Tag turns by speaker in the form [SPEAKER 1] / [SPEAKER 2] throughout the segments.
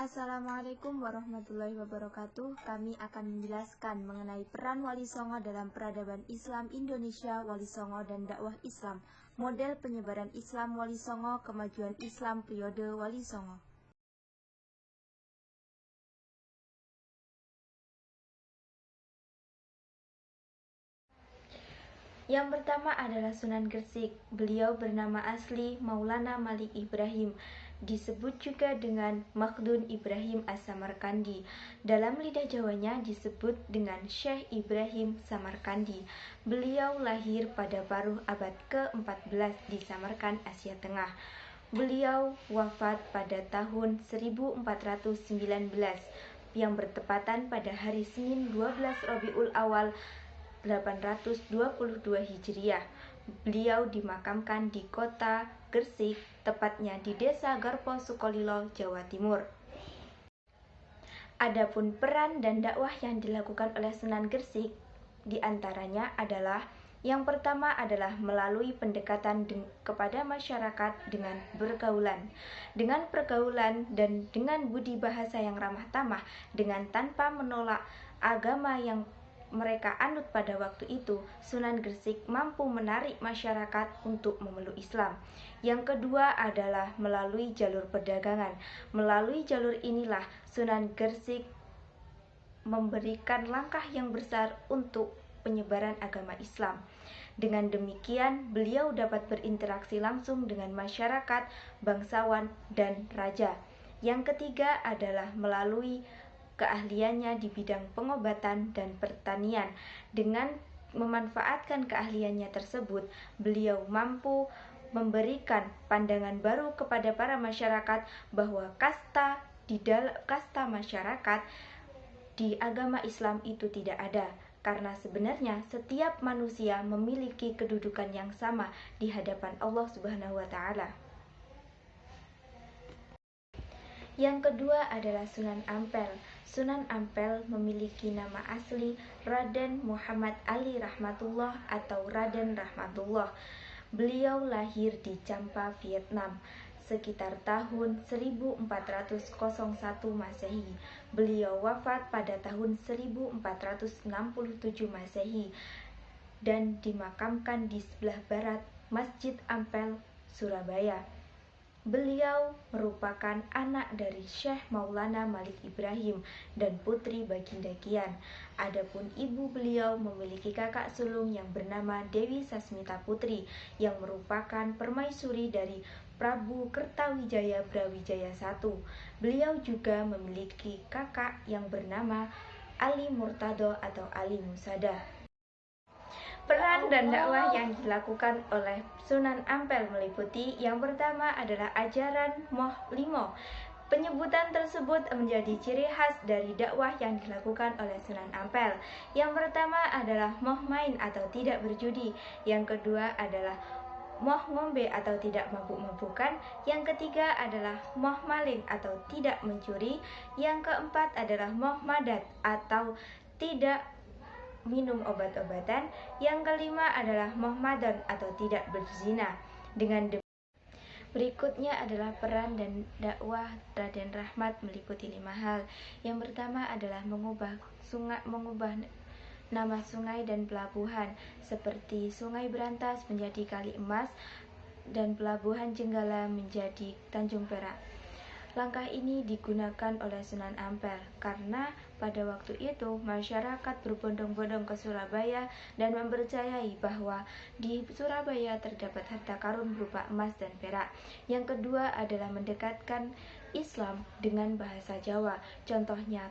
[SPEAKER 1] Assalamualaikum warahmatullahi wabarakatuh. Kami akan menjelaskan mengenai peran Wali Songo dalam peradaban Islam Indonesia, Wali Songo dan dakwah Islam, model penyebaran Islam Wali Songo, kemajuan Islam periode Wali Songo. Yang pertama adalah Sunan Gresik. Beliau bernama asli Maulana Malik Ibrahim, disebut juga dengan Makhdun Ibrahim As-Samarkandi. Dalam lidah Jawanya disebut dengan Syekh Ibrahim Samarkandi. Beliau lahir pada paruh abad ke-14 di Samarkand, Asia Tengah. Beliau wafat pada tahun 1419 yang bertepatan pada hari Senin 12 Rabiul Awal 822 Hijriah. Beliau dimakamkan di kota Gresik, tepatnya di Desa Garpo Sukolilo, Jawa Timur. Adapun peran dan dakwah yang dilakukan oleh Sunan Gresik diantaranya adalah yang pertama adalah melalui pendekatan kepada masyarakat dengan pergaulan. Dengan pergaulan dan dengan budi bahasa yang ramah tamah, dengan tanpa menolak agama yang mereka anut pada waktu itu, Sunan Gresik mampu menarik masyarakat untuk memeluk Islam. Yang kedua adalah melalui jalur perdagangan. Melalui jalur inilah Sunan Gresik memberikan langkah yang besar untuk penyebaran agama Islam. Dengan demikian, beliau dapat berinteraksi langsung dengan masyarakat, bangsawan, dan raja. Yang ketiga adalah melalui keahliannya di bidang pengobatan dan pertanian. Dengan memanfaatkan keahliannya tersebut, beliau mampu memberikan pandangan baru kepada para masyarakat bahwa kasta masyarakat di agama Islam itu tidak ada, karena sebenarnya setiap manusia memiliki kedudukan yang sama di hadapan Allah Subhanahu wa Ta'ala. Yang kedua adalah Sunan Ampel. Sunan Ampel memiliki nama asli Raden Muhammad Ali Rahmatullah atau Raden Rahmatullah. Beliau lahir di Champa, Vietnam, sekitar tahun 1401 Masehi. Beliau wafat pada tahun 1467 Masehi dan dimakamkan di sebelah barat Masjid Ampel, Surabaya. Beliau merupakan anak dari Syekh Maulana Malik Ibrahim dan putri Baginda Kian. Adapun ibu beliau memiliki kakak sulung yang bernama Dewi Sasmita Putri yang merupakan permaisuri dari Prabu Kertawijaya Brawijaya I. Beliau juga memiliki kakak yang bernama Ali Murtado atau Ali Musada. Peran dan dakwah yang dilakukan oleh Sunan Ampel meliputi yang pertama adalah ajaran Moh Limo. Penyebutan tersebut menjadi ciri khas dari dakwah yang dilakukan oleh Sunan Ampel. Yang pertama adalah moh main atau tidak berjudi. Yang kedua adalah moh ngombe atau tidak mabuk-mabukan. Yang ketiga adalah moh maling atau tidak mencuri. Yang keempat adalah moh madat atau tidak minum obat-obatan. Yang kelima adalah moh madon atau tidak berzina. Berikutnya adalah peran dan dakwah Raden Rahmat meliputi 5 hal. Yang pertama adalah mengubah nama sungai dan pelabuhan, seperti Sungai Berantas menjadi Kali Emas dan Pelabuhan Jenggala menjadi Tanjung Perak. Langkah ini digunakan oleh Sunan Ampel karena pada waktu itu masyarakat berbondong-bondong ke Surabaya dan mempercayai bahwa di Surabaya terdapat harta karun berupa emas dan perak. Yang kedua adalah mendekatkan Islam dengan bahasa Jawa. Contohnya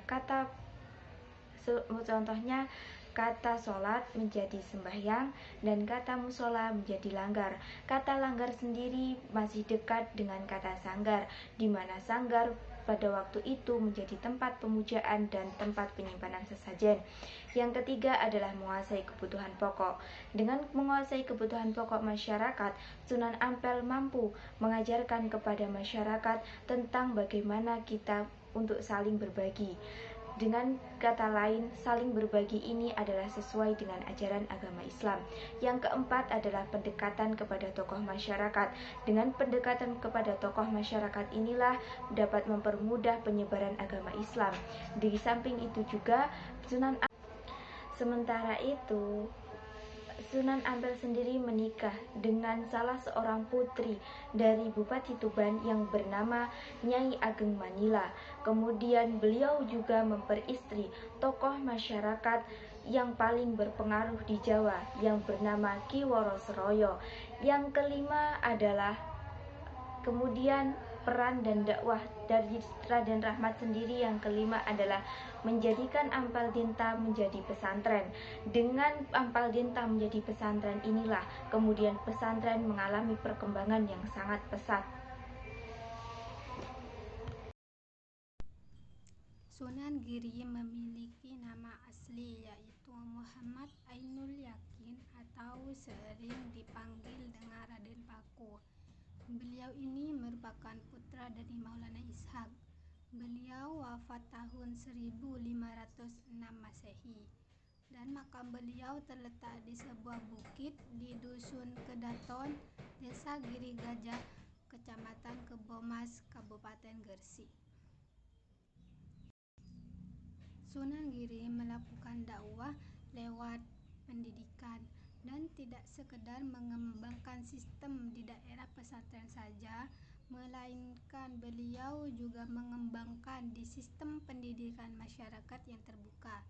[SPEAKER 1] kata sholat menjadi sembahyang dan kata musola menjadi langgar. Kata langgar sendiri masih dekat dengan kata sanggar, di mana sanggar pada waktu itu menjadi tempat pemujaan dan tempat penyimpanan sesajen. Yang ketiga adalah menguasai kebutuhan pokok. Dengan menguasai kebutuhan pokok masyarakat, Sunan Ampel mampu mengajarkan kepada masyarakat tentang bagaimana kita untuk saling berbagi. Dengan kata lain, saling berbagi ini adalah sesuai dengan ajaran agama Islam. Yang keempat adalah pendekatan kepada tokoh masyarakat. Dengan pendekatan kepada tokoh masyarakat inilah dapat mempermudah penyebaran agama Islam. Di samping itu juga sementara itu Sunan Ampel sendiri menikah dengan salah seorang putri dari Bupati Tuban yang bernama Nyai Ageng Manila. Kemudian beliau juga memperistri tokoh masyarakat yang paling berpengaruh di Jawa yang bernama Ki Woro Seroyo. Yang kelima adalah kemudian peran dan dakwah dari Raden Rahmat sendiri yang kelima adalah menjadikan Ampel Denta menjadi pesantren. Dengan Ampel Denta menjadi pesantren inilah kemudian pesantren mengalami perkembangan yang sangat pesat.
[SPEAKER 2] Sunan Giri memiliki nama asli yaitu Muhammad Ainul Yakin atau sering dipanggil dengan Raden Paku. Beliau ini merupakan putra dari Maulana Ishaq. Beliau wafat tahun 1506 Masehi dan makam beliau terletak di sebuah bukit di Dusun Kedaton, Desa Giri Gajah, Kecamatan Kebomas, Kabupaten Gresik. Sunan Giri melakukan dakwah lewat pendidikan dan tidak sekedar mengembangkan sistem di daerah pesantren saja, melainkan beliau juga mengembangkan di sistem pendidikan masyarakat yang terbuka,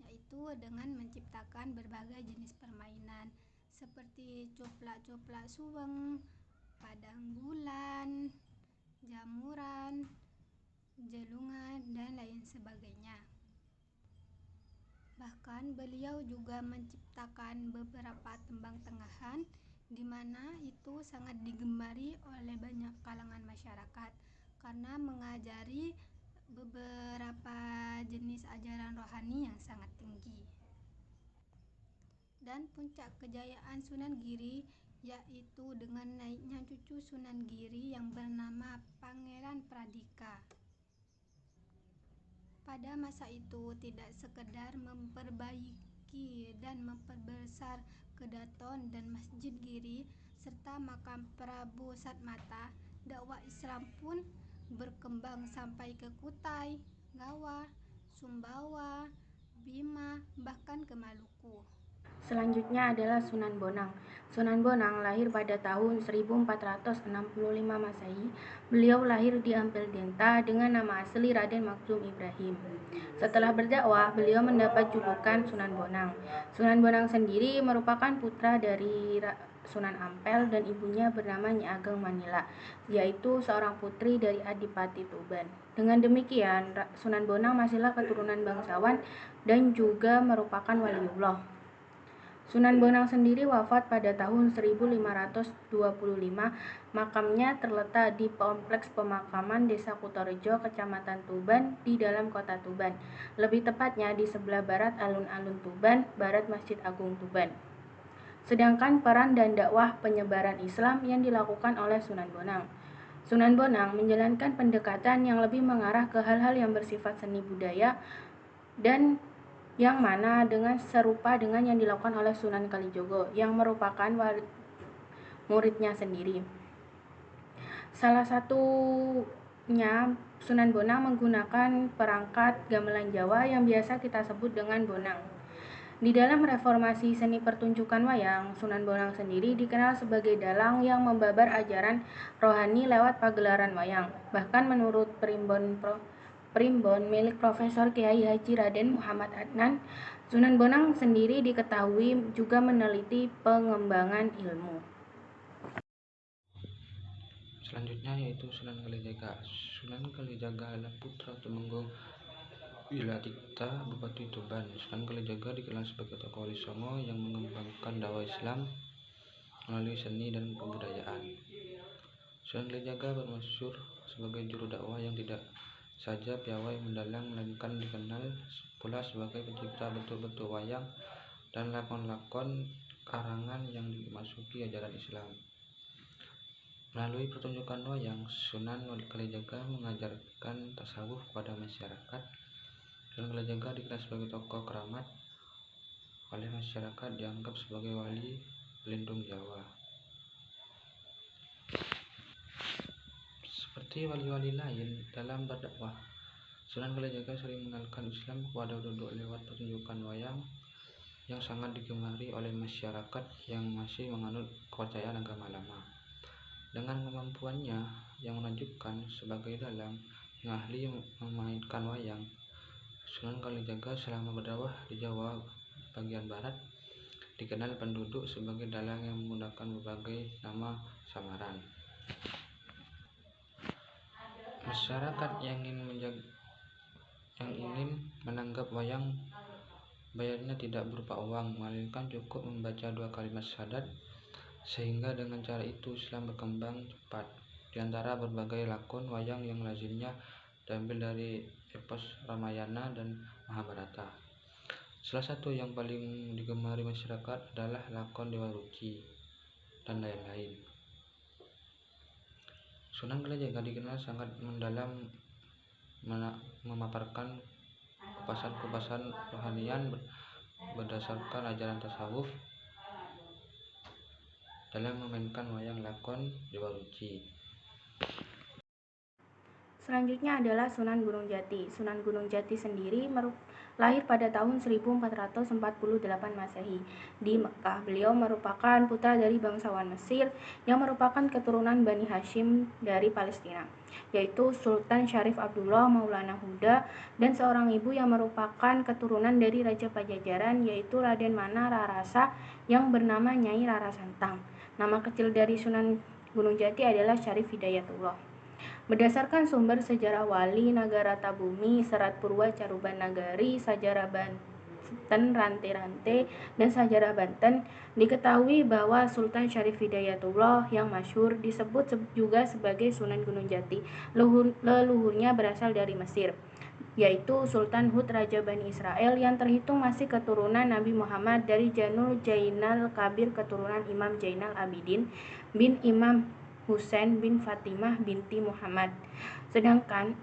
[SPEAKER 2] yaitu dengan menciptakan berbagai jenis permainan seperti coplak-coplak suweng, padang bulan, jamuran, jelungan, dan lain sebagainya. Bahkan beliau juga menciptakan beberapa tembang tengahan di mana itu sangat digemari oleh banyak kalangan masyarakat karena mengajari beberapa jenis ajaran rohani yang sangat tinggi. Dan puncak kejayaan Sunan Giri yaitu dengan naiknya cucu Sunan Giri yang bernama Pangeran Pradika. Pada masa itu tidak sekedar memperbaiki dan memperbesar Kedaton dan Masjid Giri serta makam Prabu Satmata, dakwah Islam pun berkembang sampai ke Kutai, Gawa, Sumbawa, Bima, bahkan ke Maluku.
[SPEAKER 3] Selanjutnya adalah Sunan Bonang. Sunan Bonang lahir pada tahun 1465 Masehi. Beliau lahir di Ampel Denta dengan nama asli Raden Maksum Ibrahim. Setelah berdakwah, beliau mendapat julukan Sunan Bonang. Sunan Bonang sendiri merupakan putra dari Sunan Ampel dan ibunya bernama Nyi Ageng Manila, yaitu seorang putri dari Adipati Tuban. Dengan demikian, Sunan Bonang masihlah keturunan bangsawan dan juga merupakan waliullah. Sunan Bonang sendiri wafat pada tahun 1525. Makamnya terletak di Kompleks Pemakaman Desa Kutorejo, Kecamatan Tuban, di dalam kota Tuban. Lebih tepatnya di sebelah barat alun-alun Tuban, barat Masjid Agung Tuban. Sedangkan peran dan dakwah penyebaran Islam yang dilakukan oleh Sunan Bonang. Sunan Bonang menjalankan pendekatan yang lebih mengarah ke hal-hal yang bersifat seni budaya dan yang mana dengan serupa dengan yang dilakukan oleh Sunan Kalijogo yang merupakan muridnya sendiri. Salah satunya Sunan Bonang menggunakan perangkat gamelan Jawa yang biasa kita sebut dengan bonang. Di dalam reformasi seni pertunjukan wayang, Sunan Bonang sendiri dikenal sebagai dalang yang membabar ajaran rohani lewat pagelaran wayang. Bahkan menurut Primbon milik Profesor Kiai Haji Raden Muhammad Adnan, Sunan Bonang sendiri diketahui juga meneliti pengembangan ilmu.
[SPEAKER 4] Selanjutnya yaitu Sunan Kalijaga. Sunan Kalijaga adalah putra Tumenggung Wiladikta Bupati Tuban. Sunan Kalijaga dikenal sebagai tokoh wali songo yang mengembangkan dakwah Islam melalui seni dan kebudayaan. Sunan Kalijaga bermasyhur sebagai juru dakwah yang tidak saja piawai mendalang, melainkan dikenal pula sebagai pencipta bentuk-bentuk wayang dan lakon-lakon karangan yang dimasuki ajaran Islam. Melalui pertunjukan wayang, Sunan Kalijaga mengajarkan tasawuf kepada masyarakat Sunan Kalijaga dikenal sebagai tokoh keramat oleh masyarakat, dianggap sebagai wali pelindung Jawa. Seperti wali-wali lain dalam berdakwah, Sunan Kalijaga sering mengenalkan Islam kepada penduduk lewat pertunjukan wayang yang sangat digemari oleh masyarakat yang masih menganut kepercayaan agama lama. Dengan kemampuannya yang menakjubkan sebagai dalang yang ahli memainkan wayang, Sunan Kalijaga selama berdakwah di Jawa bagian barat dikenal penduduk sebagai dalang yang menggunakan berbagai nama samaran. Masyarakat yang ingin menanggap wayang, bayarnya tidak berupa uang, melainkan cukup membaca 2 kalimat syahadat, sehingga dengan cara itu Islam berkembang cepat. Di antara berbagai lakon wayang yang lazimnya diambil dari epos Ramayana dan Mahabharata, salah satu yang paling digemari masyarakat adalah lakon Dewa Ruci dan lain-lain. Sunan Kalijaga dikenal sangat mendalam memaparkan kupasan-kupasan rohanian berdasarkan ajaran tasawuf dalam memainkan wayang lakon Dewa Ruci.
[SPEAKER 3] Selanjutnya adalah Sunan Gunung Jati. Sunan Gunung Jati sendiri lahir pada tahun 1448 Masehi di Mekah. Beliau merupakan putra dari bangsawan Mesir yang merupakan keturunan Bani Hashim dari Palestina, yaitu Sultan Syarif Abdullah Maulana Huda, dan seorang ibu yang merupakan keturunan dari Raja Pajajaran, yaitu Raden Mana Rarasa yang bernama Nyai Rara Santang. Nama kecil dari Sunan Gunung Jati adalah Syarif Hidayatullah. Berdasarkan sumber sejarah Wali Nagara Tabumi, Serat Purwa Caruban Nagari, Sajarah Banten Rante-Rante, dan Sajarah Banten, diketahui bahwa Sultan Syarif Hidayatullah yang masyhur disebut juga sebagai Sunan Gunung Jati. Leluhurnya berasal dari Mesir, yaitu Sultan Hud, Raja Bani Israel yang terhitung masih keturunan Nabi Muhammad dari Janul Jainal Kabir, keturunan Imam Jainal Abidin bin Imam Husain bin Fatimah binti Muhammad. Sedangkan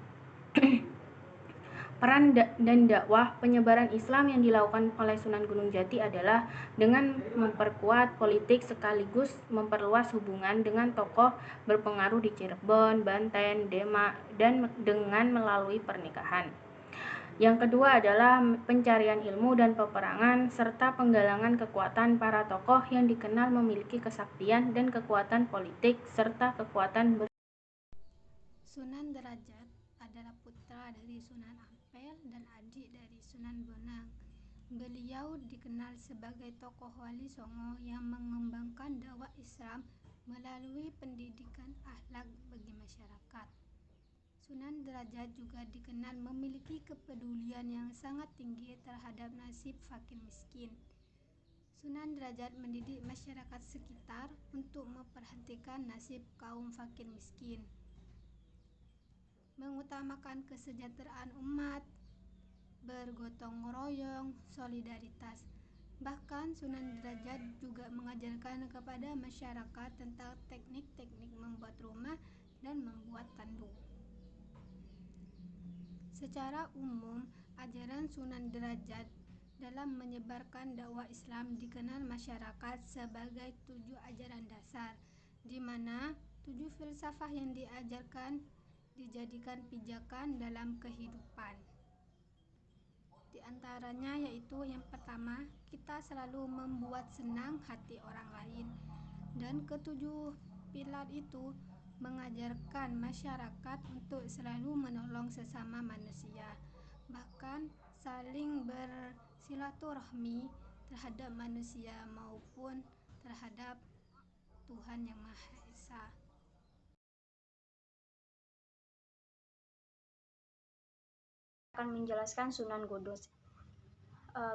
[SPEAKER 3] peran dan dakwah penyebaran Islam yang dilakukan oleh Sunan Gunung Jati adalah dengan memperkuat politik sekaligus memperluas hubungan dengan tokoh berpengaruh di Cirebon, Banten, Demak, dan dengan melalui pernikahan. Yang kedua adalah pencarian ilmu dan peperangan, serta penggalangan kekuatan para tokoh yang dikenal memiliki kesaktian dan kekuatan politik, serta kekuatan
[SPEAKER 2] Sunan Derajat adalah putra dari Sunan Ampel dan adik dari Sunan Bonang. Beliau dikenal sebagai tokoh wali songo yang mengembangkan dakwah Islam melalui pendidikan akhlak bagi masyarakat. Sunan Derajat juga dikenal memiliki kepedulian yang sangat tinggi terhadap nasib fakir miskin. Sunan Derajat mendidik masyarakat sekitar untuk memperhatikan nasib kaum fakir miskin, mengutamakan kesejahteraan umat, bergotong royong, solidaritas. Bahkan Sunan Derajat juga mengajarkan kepada masyarakat tentang teknik-teknik membuat rumah dan membuat tandu. Secara umum, ajaran Sunan Derajat dalam menyebarkan dakwah Islam dikenal masyarakat sebagai 7 ajaran dasar, di mana 7 filsafah yang diajarkan dijadikan pijakan dalam kehidupan. Di antaranya yaitu yang pertama, kita selalu membuat senang hati orang lain. Dan ketujuh pilar itu mengajarkan masyarakat untuk selalu menolong sesama manusia, bahkan saling bersilaturahmi terhadap manusia maupun terhadap Tuhan Yang Maha Esa.
[SPEAKER 1] Akan menjelaskan Sunan Godos.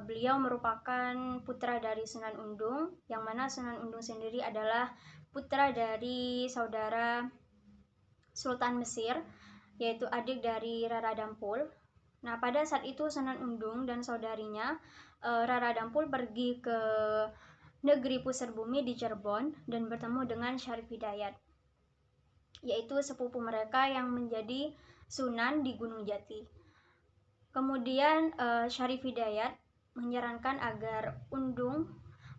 [SPEAKER 1] Beliau merupakan putra dari Sunan Undung, yang mana Sunan Undung sendiri adalah putra dari saudara Sultan Mesir, yaitu adik dari Rara Dampul. Nah, pada saat itu Sunan Undung dan saudarinya Rara Dampul pergi ke negeri Pusar Bumi di Cirebon dan bertemu dengan Syarif Hidayat, yaitu sepupu mereka yang menjadi Sunan di Gunung Jati.
[SPEAKER 5] Kemudian Syarif Hidayat menyarankan agar Undung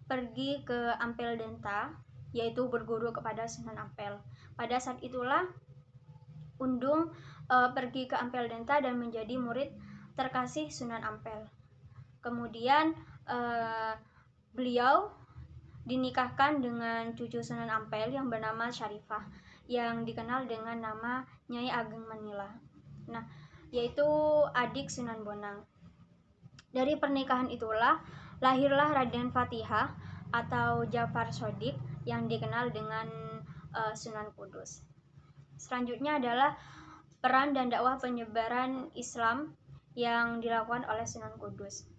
[SPEAKER 5] pergi ke Ampel Denta, yaitu berguru kepada Sunan Ampel. Pada saat itulah Undung pergi ke Ampel Denta dan menjadi murid terkasih Sunan Ampel. Kemudian beliau dinikahkan dengan cucu Sunan Ampel yang bernama Syarifah, yang dikenal dengan nama Nyai Ageng Manila. Nah, yaitu adik Sunan Bonang. Dari pernikahan itulah lahirlah Raden Fatihah atau Jafar Shodiq yang dikenal dengan Sunan Kudus. Selanjutnya adalah peran dan dakwah penyebaran Islam yang dilakukan oleh Sunan Kudus.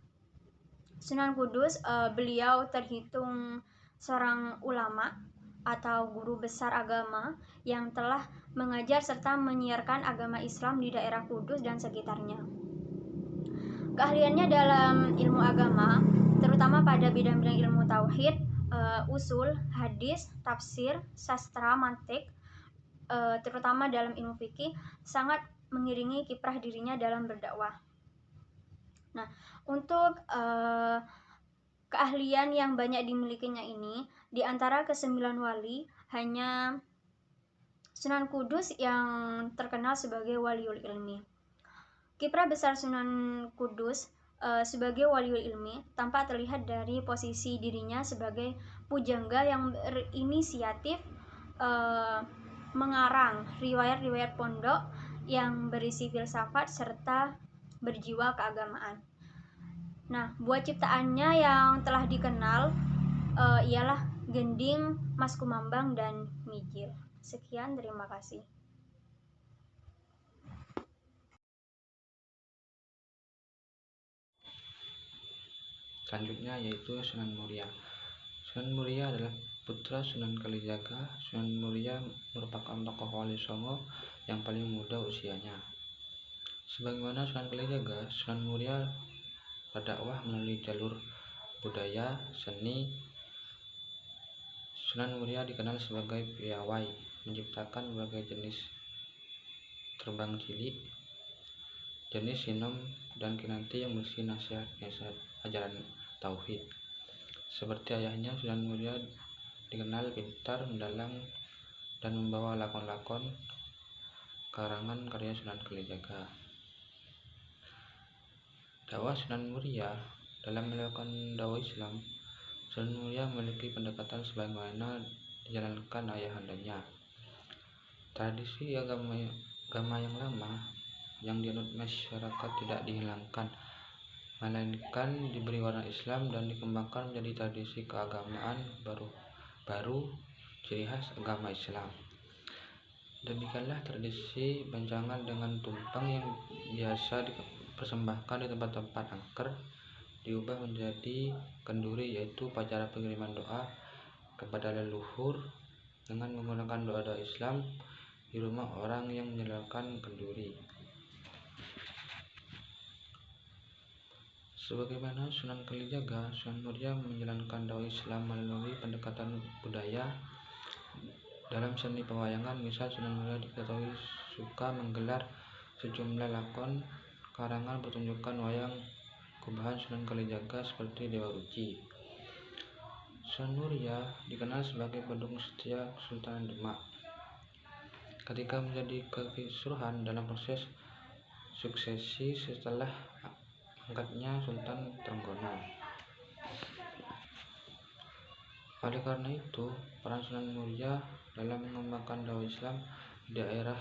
[SPEAKER 5] Sunan Kudus beliau terhitung seorang ulama atau guru besar agama yang telah mengajar serta menyiarkan agama Islam di daerah Kudus dan sekitarnya. Keahliannya dalam ilmu agama, terutama pada bidang-bidang ilmu tauhid, usul, hadis, tafsir, sastra, mantik, terutama dalam ilmu fikih, sangat mengiringi kiprah dirinya dalam berdakwah. Nah, untuk keahlian yang banyak dimilikinya ini, di antara ke-9 wali, hanya Sunan Kudus yang terkenal sebagai waliul ilmi. Kiprah besar Sunan Kudus sebagai waliul ilmi tampak terlihat dari posisi dirinya sebagai pujangga yang berinisiatif mengarang riwayat-riwayat pondok yang berisi filsafat serta berjiwa keagamaan. Nah, buah ciptaannya yang telah dikenal ialah Gending, Mas Kumambang, dan Mijil. Sekian, terima kasih.
[SPEAKER 4] Selanjutnya yaitu Sunan Muria. Sunan Muria adalah putra Sunan Kalijaga. Sunan Muria merupakan tokoh Wali Songo yang paling muda usianya. Sebagaimana Sunan Kalijaga, Sunan Muria berdakwah melalui jalur budaya, seni. Sunan Muria dikenal sebagai piawai, menciptakan berbagai jenis terbang cilik, jenis sinom dan kinanti yang berisi nasihat-nasihat ajaran tauhid. Seperti ayahnya, Sunan Muria dikenal pintar, mendalang, dan membawa lakon-lakon karangan karya Sunan Kalijaga. Dakwah Sunan Muria dalam melakukan dakwah Islam, Sunan Muria memiliki pendekatan sebagaimana dijalankan ayahandanya. Tradisi agama yang lama yang dianut masyarakat tidak dihilangkan, melainkan diberi warna Islam dan dikembangkan menjadi tradisi keagamaan baru ciri khas agama Islam. Demikianlah tradisi bancangan dengan tumpeng yang biasa dipersembahkan di tempat-tempat angker diubah menjadi kenduri, yaitu upacara pengiriman doa kepada leluhur dengan menggunakan doa-doa Islam di rumah orang yang menyalakan kenduri. Sebagaimana Sunan Kalijaga, Sunan Muria menjalankan dakwah Islam melalui pendekatan budaya. Dalam seni pewayangan, misal Sunan Muria diketahui suka menggelar sejumlah lakon karangan pertunjukan wayang gubahan Sunan Kalijaga seperti Dewa Ruci. Sunan Muria dikenal sebagai pendukung setia Kesultanan Demak. Ketika menjadi kekisruhan dalam proses suksesi setelah angkatnya Sultan Trenggono. Oleh karena itu, peran Sunan Muria dalam mengembangkan dakwah Islam di daerah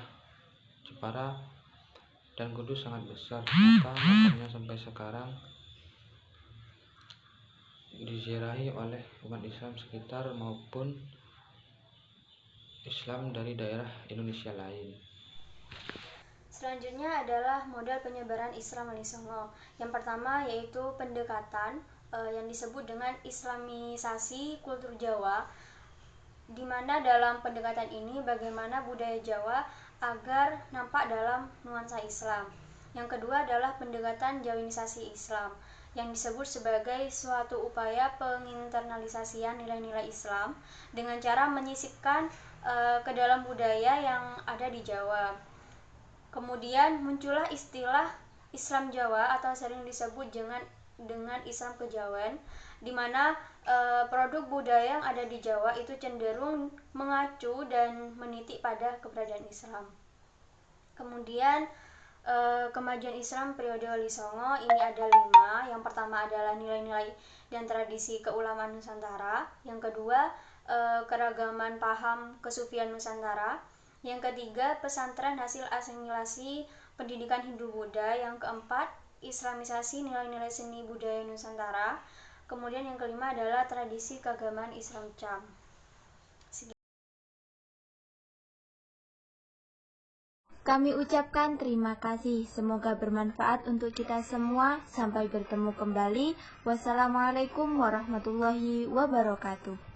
[SPEAKER 4] Jepara dan Kudus sangat besar, maka makamnya sampai sekarang diziarahi oleh umat Islam sekitar maupun Islam dari daerah Indonesia lain.
[SPEAKER 5] Selanjutnya adalah modal penyebaran Islam Wali Songo. Yang pertama yaitu pendekatan yang disebut dengan Islamisasi kultur Jawa, di mana dalam pendekatan ini bagaimana budaya Jawa agar nampak dalam nuansa Islam. Yang kedua adalah pendekatan Jawinisasi Islam, yang disebut sebagai suatu upaya penginternalisasian nilai-nilai Islam dengan cara menyisipkan ke dalam budaya yang ada di Jawa. Kemudian muncullah istilah Islam Jawa atau sering disebut dengan Islam Kejawen, di mana produk budaya yang ada di Jawa itu cenderung mengacu dan menitik pada keberadaan Islam. Kemudian kemajuan Islam periode Wali Songo ini ada 5. Yang pertama adalah nilai-nilai dan tradisi keulamaan Nusantara. Yang kedua, keragaman paham kesufian Nusantara. Yang ketiga, pesantren hasil asimilasi pendidikan Hindu-Buddha. Yang keempat, islamisasi nilai-nilai seni budaya Nusantara. Kemudian yang kelima adalah tradisi keagamaan Islam Cham.
[SPEAKER 1] Kami ucapkan terima kasih. Semoga bermanfaat untuk kita semua. Sampai bertemu kembali. Wassalamualaikum warahmatullahi wabarakatuh.